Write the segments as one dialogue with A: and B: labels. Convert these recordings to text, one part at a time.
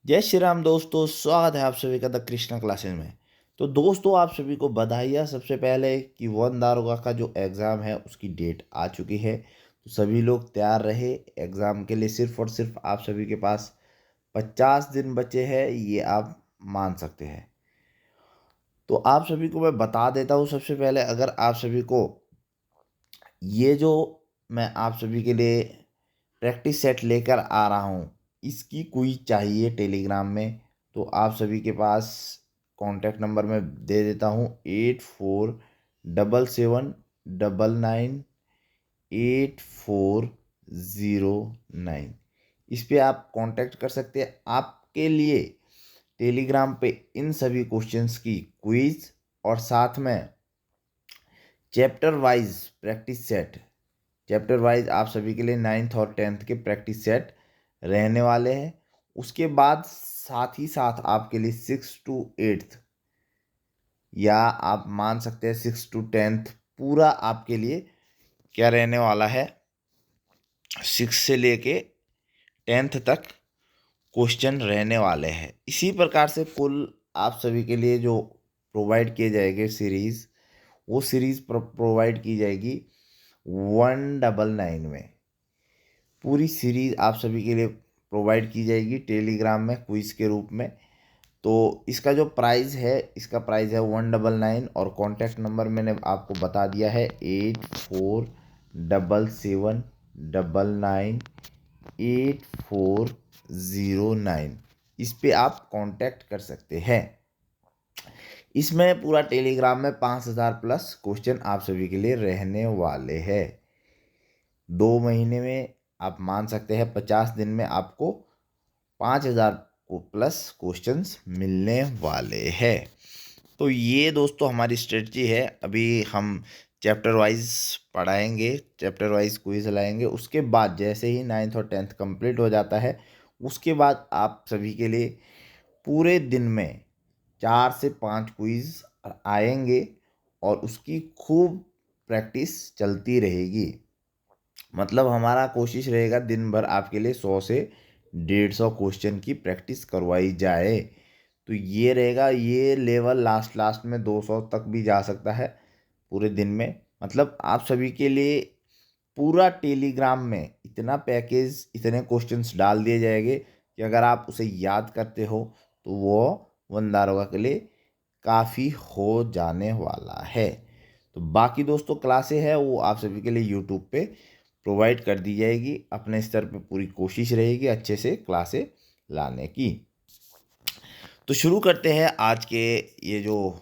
A: जय श्री राम दोस्तों, स्वागत है आप सभी का द कृष्णा क्लासेस में। तो दोस्तों, आप सभी को बधाइयाँ सबसे पहले कि वन दारोगा का जो एग्ज़ाम है उसकी डेट आ चुकी है। तो सभी लोग तैयार रहे एग्ज़ाम के लिए। सिर्फ और सिर्फ आप सभी के पास 50 दिन बचे हैं, ये आप मान सकते हैं। तो आप सभी को मैं बता देता हूँ सबसे पहले, अगर आप सभी को ये जो मैं आप सभी के लिए प्रैक्टिस सेट लेकर आ रहा हूँ, इसकी क्विज चाहिए टेलीग्राम में, तो आप सभी के पास कॉन्टैक्ट नंबर मैं दे देता हूँ 8477998409। इस पे आप कांटेक्ट कर सकते हैं। आपके लिए टेलीग्राम पे इन सभी क्वेश्चंस की क्विज और साथ में chapter wise practice set, chapter wise आप सभी के लिए 9th और 10th के प्रैक्टिस सेट रहने वाले हैं। उसके बाद साथ ही साथ आपके लिए 6 to 8th, या आप मान सकते हैं 6 to 10th, पूरा आपके लिए क्या रहने वाला है, 6 से लेके 10th तक क्वेश्चन रहने वाले हैं। इसी प्रकार से कुल आप सभी के लिए जो प्रोवाइड किए जाएंगे सीरीज़, वो सीरीज़ प्रोवाइड की जाएगी 199 में। पूरी सीरीज़ आप सभी के लिए प्रोवाइड की जाएगी टेलीग्राम में क्विज के रूप में। तो इसका जो प्राइस है, इसका प्राइस है 199, और कॉन्टैक्ट नंबर मैंने आपको बता दिया है 8477998409। इस पे आप कांटेक्ट कर सकते हैं। इसमें पूरा टेलीग्राम में 5000 प्लस क्वेश्चन आप सभी के लिए रहने वाले हैं। 2 महीने में आप मान सकते हैं 50 दिन में आपको 5000 को प्लस क्वेश्चंस मिलने वाले हैं। तो ये दोस्तों हमारी स्ट्रेटजी है। अभी हम चैप्टर वाइज पढ़ाएंगे, चैप्टर वाइज क्विज लाएंगे। उसके बाद जैसे ही 9th और 10th कंप्लीट हो जाता है, उसके बाद आप सभी के लिए पूरे दिन में 4 से 5 क्विज आएंगे और उसकी खूब प्रैक्टिस चलती रहेगी। मतलब हमारा कोशिश रहेगा दिन भर आपके लिए 100 से 150 क्वेश्चन की प्रैक्टिस करवाई जाए। तो ये रहेगा, ये लेवल लास्ट लास्ट में 200 तक भी जा सकता है पूरे दिन में। मतलब आप सभी के लिए पूरा टेलीग्राम में इतना पैकेज, इतने क्वेश्चंस डाल दिए जाएंगे कि अगर आप उसे याद करते हो तो वो वन दारोगा के लिए काफ़ी हो जाने वाला है। तो बाकी दोस्तों क्लासें हैं वो आप सभी के लिए यूट्यूब पे प्रोवाइड कर दी जाएगी। अपने स्तर पे पूरी कोशिश रहेगी अच्छे से क्लासें लाने की। तो शुरू करते हैं आज के ये जो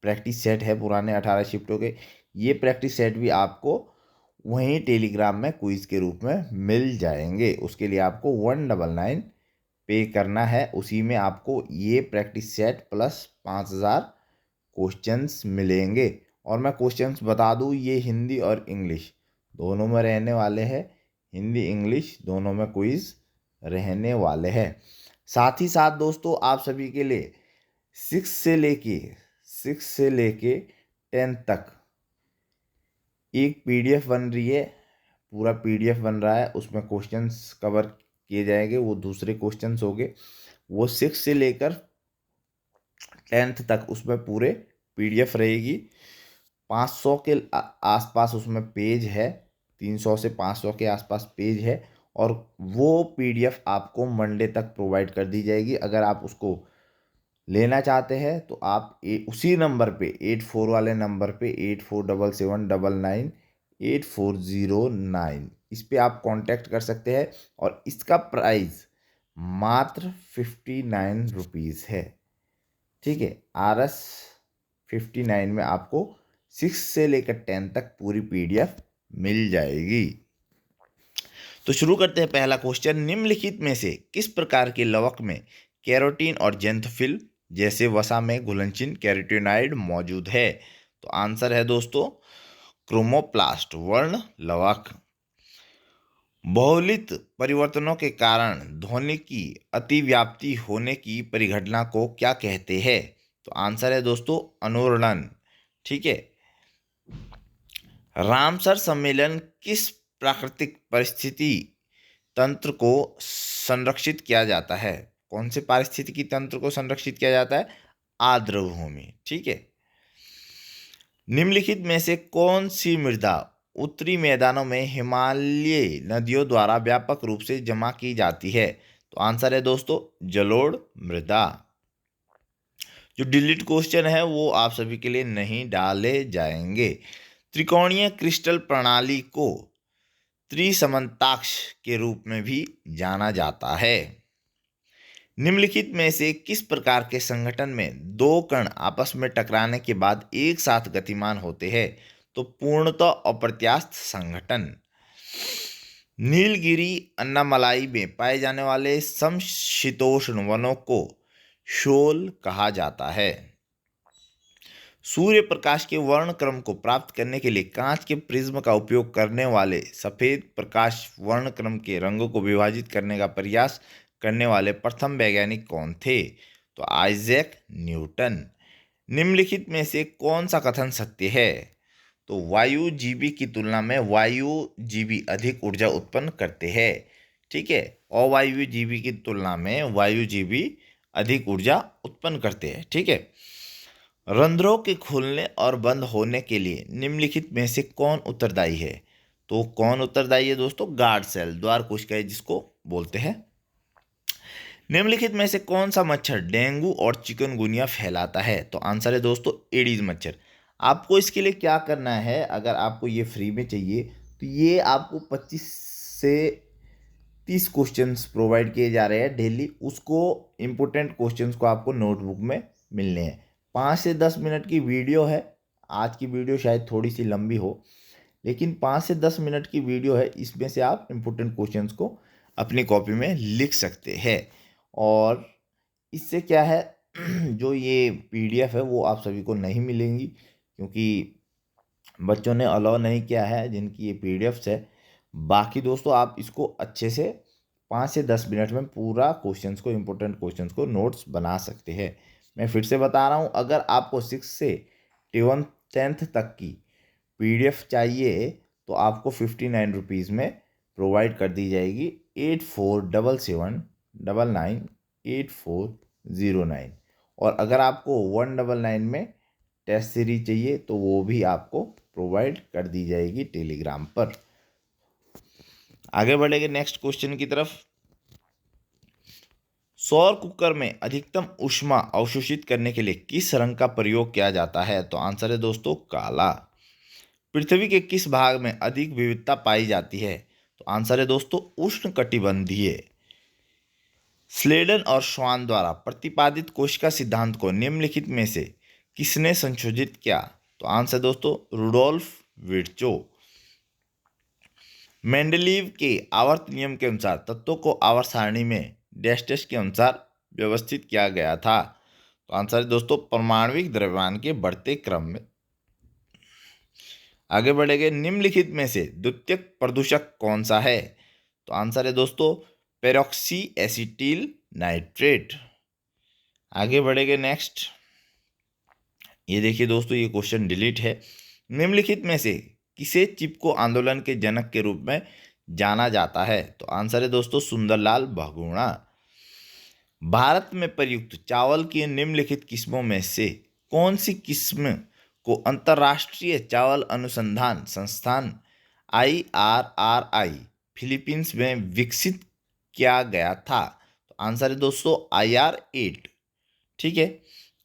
A: प्रैक्टिस सेट है पुराने 18 शिफ्टों के। ये प्रैक्टिस सेट भी आपको वहीं टेलीग्राम में क्विज के रूप में मिल जाएंगे। उसके लिए आपको 199 पे करना है। उसी में आपको ये प्रैक्टिस सेट प्लस 5000 क्वेश्चंस मिलेंगे। और मैं क्वेश्चंस बता दूं, ये हिंदी और इंग्लिश दोनों में रहने वाले हैं। हिंदी इंग्लिश दोनों में क्विज रहने वाले हैं। साथ ही साथ दोस्तों आप सभी के लिए 6 से लेके 10 तक एक पीडीएफ बन रही है। पूरा पीडीएफ बन रहा है, उसमें क्वेश्चंस कवर किए जाएंगे। वो दूसरे क्वेश्चंस होंगे, वो 6 से लेकर 10th तक उसमें पूरे पीडीएफ रहेगी। 500 के आसपास उसमें पेज है, 300 से 500 के आसपास पेज है। और वो पीडीएफ आपको मंडे तक प्रोवाइड कर दी जाएगी। अगर आप उसको लेना चाहते हैं तो आप उसी नंबर पे 84 वाले नंबर पे 8477998409, इस पे आप कांटेक्ट कर सकते हैं। और इसका प्राइस मात्र 59 रुपीज़ है। ठीक है, RS 59 में आपको 6 से लेकर 10 तक पूरी पीडीएफ मिल जाएगी। तो शुरू करते हैं। पहला क्वेश्चन, निम्नलिखित में से किस प्रकार के लवक में कैरोटीन और जेंथोफिल जैसे वसा में घुलनशील कैरोटीनॉइड मौजूद है? तो आंसर है दोस्तों क्रोमोप्लास्ट वर्ण लवक। बहुलित परिवर्तनों के कारण ध्वनि की अतिव्याप्ति होने की परिघटना को क्या कहते हैं? तो आंसर है दोस्तों अनुरणन। ठीक है। रामसर सम्मेलन किस प्राकृतिक परिस्थिति तंत्र को संरक्षित किया जाता है? कौन से पारिस्थितिकी तंत्र को संरक्षित किया जाता है? आर्द्र भूमि। ठीक है। निम्नलिखित में से कौन सी मृदा उत्तरी मैदानों में हिमालयी नदियों द्वारा व्यापक रूप से जमा की जाती है? तो आंसर है दोस्तों जलोढ़ मृदा। जो डिलीट क्वेश्चन है वो आप सभी के लिए नहीं डाले जाएंगे। त्रिकोणीय क्रिस्टल प्रणाली को त्रिसमन्ताक्ष के रूप में भी जाना जाता है। निम्नलिखित में से किस प्रकार के संगठन में दो कण आपस में टकराने के बाद एक साथ गतिमान होते हैं? तो पूर्णतः अप्रत्यास्थ संगठन। नीलगिरी अन्नामलाई में पाए जाने वाले समशीतोष्ण वनों को शोल कहा जाता है। सूर्य प्रकाश के वर्ण क्रम को प्राप्त करने के लिए कांच के प्रिज्म का उपयोग करने वाले सफेद प्रकाश वर्ण क्रम के रंगों को विभाजित करने का प्रयास करने वाले प्रथम वैज्ञानिक कौन थे? तो आइजैक न्यूटन। निम्नलिखित में से कौन सा कथन सत्य है? तो वायुजीवी की तुलना में वायुजीवी अधिक ऊर्जा उत्पन्न करते हैं। ठीक है। अवायुजीवी की तुलना में वायुजीवी अधिक ऊर्जा उत्पन्न करते हैं। ठीक है। रंध्रों के खुलने और बंद होने के लिए निम्नलिखित में से कौन उत्तरदायी है? तो कौन उत्तरदायी है दोस्तों? गार्ड सेल, द्वार कोशिकाएं जिसको बोलते हैं। निम्नलिखित में से कौन सा मच्छर डेंगू और चिकनगुनिया फैलाता है? तो आंसर है दोस्तों एडीज मच्छर। आपको इसके लिए क्या करना है, अगर आपको ये फ्री में चाहिए तो ये आपको 25 से 30 क्वेश्चंस प्रोवाइड किए जा रहे हैं डेली। उसको इम्पोर्टेंट क्वेश्चंस को आपको नोटबुक में मिलने हैं। 5 से 10 मिनट की वीडियो है। आज की वीडियो शायद थोड़ी सी लंबी हो, लेकिन 5 से 10 मिनट की वीडियो है। इसमें से आप इम्पोर्टेंट क्वेश्चंस को अपनी कॉपी में लिख सकते हैं। और इससे क्या है जो ये पीडीएफ है वो आप सभी को नहीं मिलेंगी, क्योंकि बच्चों ने अलाउ नहीं किया है जिनकी ये पीडीएफ्स है। बाकी दोस्तों आप इसको अच्छे से 5 से 10 मिनट में पूरा क्वेश्चंस को, इम्पोर्टेंट क्वेश्चंस को नोट्स बना सकते हैं। मैं फिर से बता रहा हूँ, अगर आपको 6 से 10th तक की पीडीएफ चाहिए तो आपको 59 रुपीज़ में प्रोवाइड कर दी जाएगी। 8477998409। और अगर आपको 199 में टेस्ट सीरीज चाहिए तो वो भी आपको प्रोवाइड कर दी जाएगी टेलीग्राम पर। आगे बढ़ेंगे नेक्स्ट क्वेश्चन की तरफ। सौर कुकर में अधिकतम ऊष्मा अवशोषित करने के लिए किस रंग का प्रयोग किया जाता है? तो आंसर है दोस्तों काला। पृथ्वी के किस भाग में अधिक विविधता पाई जाती है? तो आंसर है दोस्तों उष्णकटिबंधीय। स्लेडन और श्वान द्वारा प्रतिपादित कोशिका सिद्धांत को निम्नलिखित में से किसने संशोधित किया? तो आंसर दोस्तों रुडोल्फ विर्चो। मेंडलीव के आवर्त नियम के अनुसार तत्वों को आवर्त सारणी में डैश के अनुसार व्यवस्थित किया गया था। तो आंसर है दोस्तों परमाणविक द्रव्यमान के बढ़ते क्रम में। आगे बढ़ेंगे। निम्नलिखित में से द्वितीयक प्रदूषक कौन सा है? तो आंसर है दोस्तों पेरोक्सी एसिटिल नाइट्रेट। आगे बढ़ेंगे नेक्स्ट। ये देखिए दोस्तों ये क्वेश्चन डिलीट है। निम्नलिखित में से किसे चिपको आंदोलन के जनक के रूप में जाना जाता है? तो आंसर है दोस्तों सुंदरलाल बहुगुणा। भारत में प्रयुक्त चावल की निम्नलिखित किस्मों में से कौन सी किस्म को अंतर्राष्ट्रीय चावल अनुसंधान संस्थान IRRI फिलीपींस में विकसित किया गया था? तो आंसर है दोस्तों IR8। ठीक है।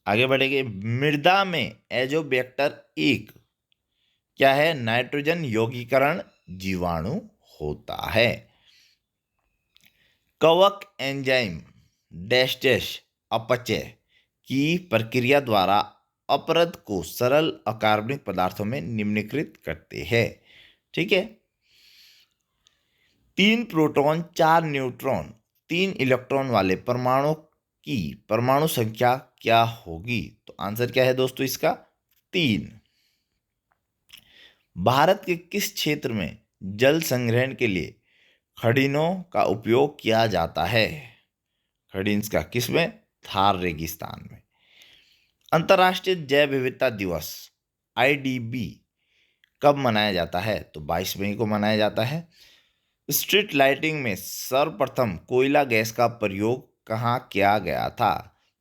A: आगे बढ़ेंगे। मृदा में एजोबैक्टर एक क्या है? नाइट्रोजन यौगीकरण जीवाणु होता है। कवक एंजाइम डैश अपचय की प्रक्रिया द्वारा अपरद को सरल अकार्बनिक पदार्थों में निम्नीकृत करते हैं। ठीक है। 3 प्रोटॉन 4 न्यूट्रॉन 3 इलेक्ट्रॉन वाले परमाणु की परमाणु संख्या क्या होगी? तो आंसर क्या है दोस्तों इसका? 3। भारत के किस क्षेत्र में जल संग्रहण के लिए खड़िनों का उपयोग किया जाता है? खड़िन्स का किसमें? थार रेगिस्तान में। अंतर्राष्ट्रीय जैव विविधता दिवस IDB कब मनाया जाता है? तो 22 मई को मनाया जाता है। स्ट्रीट लाइटिंग में सर्वप्रथम कोयला गैस का प्रयोग कहाँ किया गया था?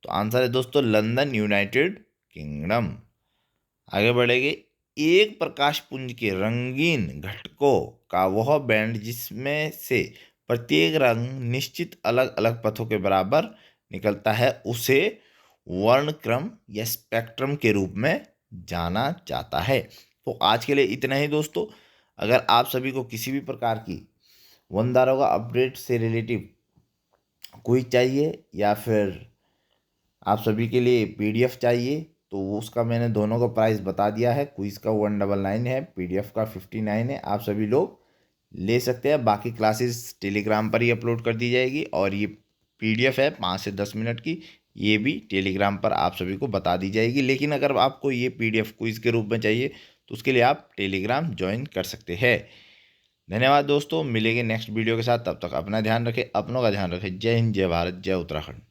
A: तो आंसर है दोस्तों लंदन, यूनाइटेड किंगडम। आगे बढ़ेंगे। एक प्रकाश पुंज के रंगीन घटकों का वह बैंड जिसमें से प्रत्येक रंग निश्चित अलग अलग पथों के बराबर निकलता है उसे वर्णक्रम या स्पेक्ट्रम के रूप में जाना जाता है। तो आज के लिए इतना ही दोस्तों। अगर आप सभी को किसी भी प्रकार की वन दारोगा अपडेट से रिलेटिव क्विज चाहिए या फिर आप सभी के लिए पीडीएफ चाहिए तो वो उसका मैंने दोनों का प्राइस बता दिया है। क्विज का 199 है, पीडीएफ का 59 है। आप सभी लोग ले सकते हैं। बाकी क्लासेस टेलीग्राम पर ही अपलोड कर दी जाएगी और ये पीडीएफ है 5 से 10 मिनट की, ये भी टेलीग्राम पर आप सभी को बता दी जाएगी। लेकिन अगर आपको ये पीडीएफ क्विज के रूप में चाहिए तो उसके लिए आप टेलीग्राम ज्वाइन कर सकते हैं। धन्यवाद दोस्तों, मिलेंगे नेक्स्ट वीडियो के साथ। तब तक अपना ध्यान रखें, अपनों का ध्यान रखें। जय हिंद, जय भारत, जय उत्तराखंड।